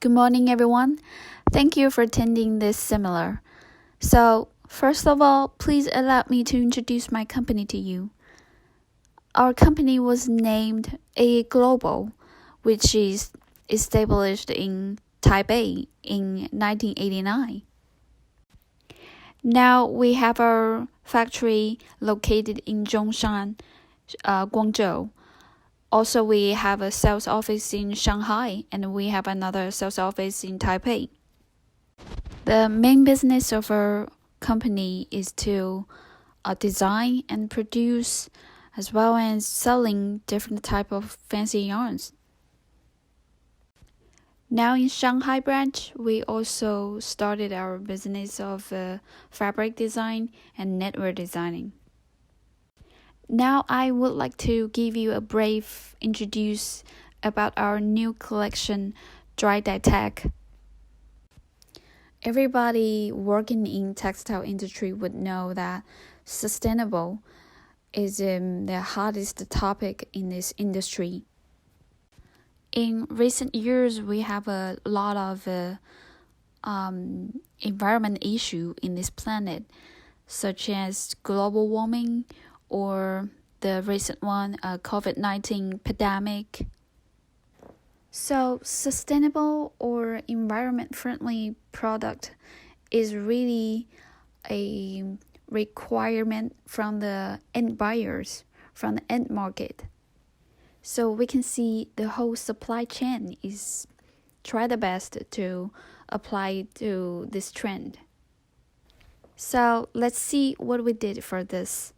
Good morning, everyone. Thank you for attending this seminar. So, first of all, please allow me to introduce my company to you. Our company was named A Global, which is established in Taipei in 1989. Now we have our factory located in Zhongshan, Guangzhou. Also, we have a sales office in Shanghai, and we have another sales office in Taipei. The main business of our company is to design and produce, as well as selling different type of fancy yarns. Now in Shanghai branch, we also started our business of fabric design and knitwear designing. Now I would like to give you a brief introduce about our new collection, Dry Dye Tech. Everybody working in textile industry would know that sustainable is the hottest topic in this industry. In recent years, we have a lot of environment issue in this planet, such as global warming or the recent one, COVID-19 pandemic. So sustainable or environment-friendly product is really a requirement from the end buyers, from the end market. So we can see the whole supply chain is try the best to apply to this trend. So let's see what we did for this.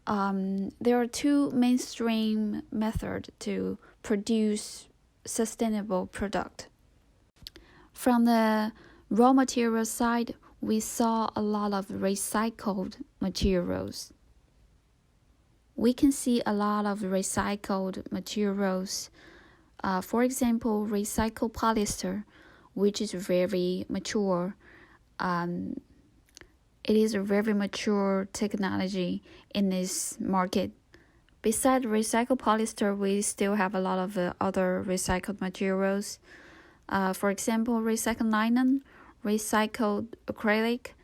There are two mainstream methods to produce sustainable product. From the raw material side, we saw a lot of recycled materials. We can see a lot of recycled materials. For example, recycled polyester, which is very mature. It is a very mature technology in this market. Besides recycled polyester, we still have a lot of other recycled materials. For example, recycled nylon, recycled acrylic,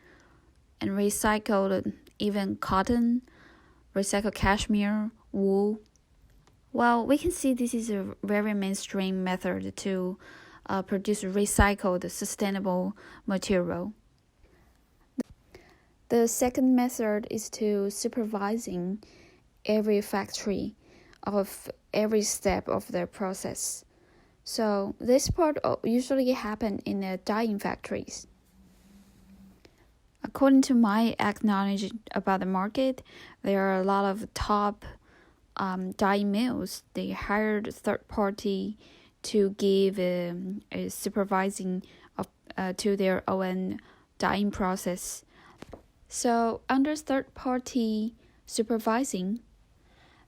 and recycled even cotton, recycled cashmere, wool. Well, we can see this is a very mainstream method to produce recycled sustainable material. The second method is to supervising every factory of every step of the process. So this part usually happen in the dyeing factories. According to my knowledge about the market, there are a lot of top dye mills. They hired third party to give a supervising to their own dyeing process. So under third party supervising,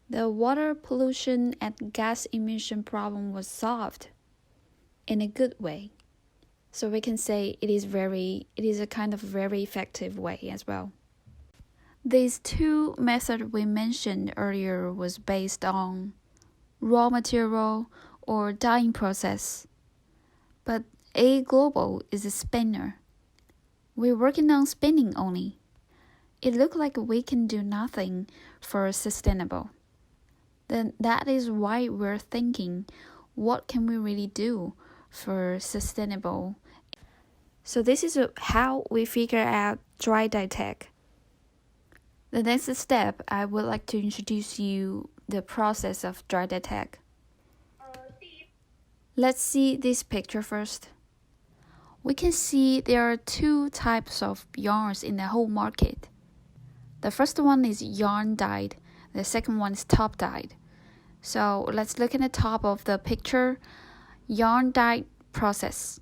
the water pollution and gas emission problem was solved in a good way. So we can say it is a kind of very effective way as well. These two methods we mentioned earlier was based on raw material or dyeing process. But A Global is a spinner. We're working on spinning only. It looks like we can do nothing for sustainable. Then that is why we're thinking, what can we really do for sustainable? So this is how we figure out Dry Dye Tech. The next step, I would like to introduce you the process of Dry Dye Tech. Let's see this picture first. We can see there are two types of yarns in the whole market. The first one is yarn dyed. The second one is top dyed. So let's look at the top of the picture. Yarn dye process.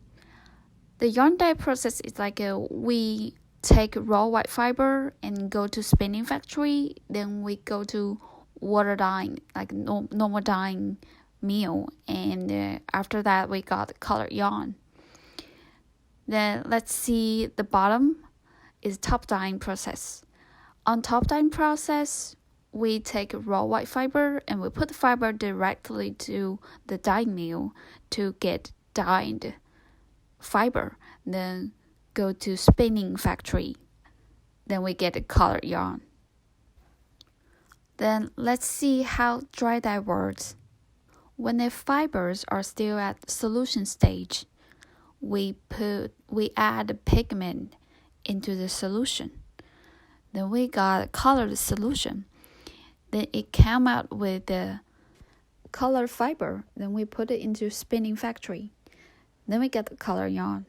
The yarn dye process is like we take raw white fiber and go to spinning factory. Then we go to water dyeing, like normal dyeing mill. And after that, we got colored yarn. Then let's see the bottom is top dyeing process. On top dyeing process, we take raw white fiber and we put the fiber directly to the dye mill to get dyed fiber, then go to spinning factory. Then we get a colored yarn. Then let's see how dry dye works. When the fibers are still at solution stage, we add pigment into the solution. Then we got a colored solution. Then it came out with the colored fiber. Then we put it into spinning factory. Then we get the color yarn.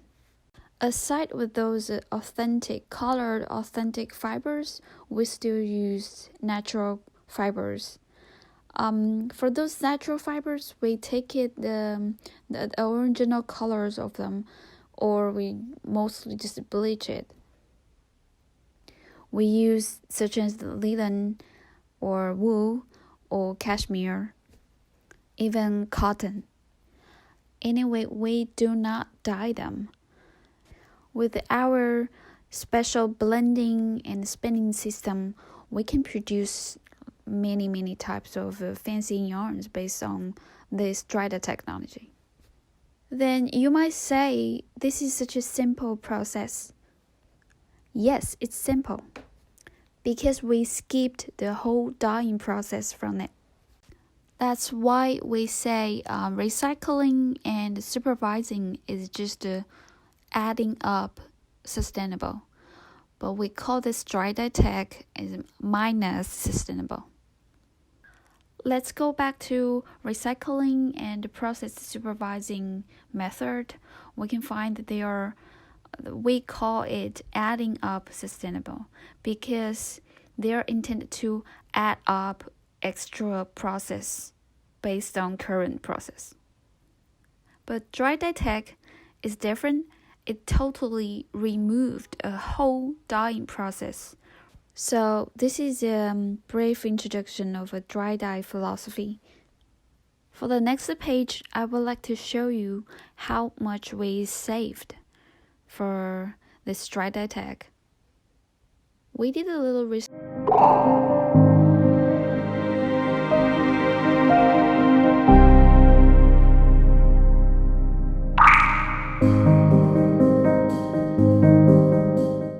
Aside with those colored authentic fibers, we still use natural fibers. For those natural fibers, we take the original colors of them, or we mostly just bleach it. We use such as linen or wool or cashmere, even cotton. Anyway, we do not dye them. With our special blending and spinning system, we can produce many types of fancy yarns based on this dry dye technology. Then you might say, this is such a simple process. Yes, it's simple, because we skipped the whole dyeing process from it. That's why we say recycling and supervising is just adding up sustainable. But we call this dry dye tech as minus sustainable. Let's go back to recycling and process supervising method. We can find that we call it adding up sustainable, because they are intended to add up extra process based on current process. But dry dye tech is different. It totally removed a whole dyeing process. So this is a brief introduction of a dry dye philosophy. For the next page, I would like to show you how much we saved for this dry dye tech. We did a little research.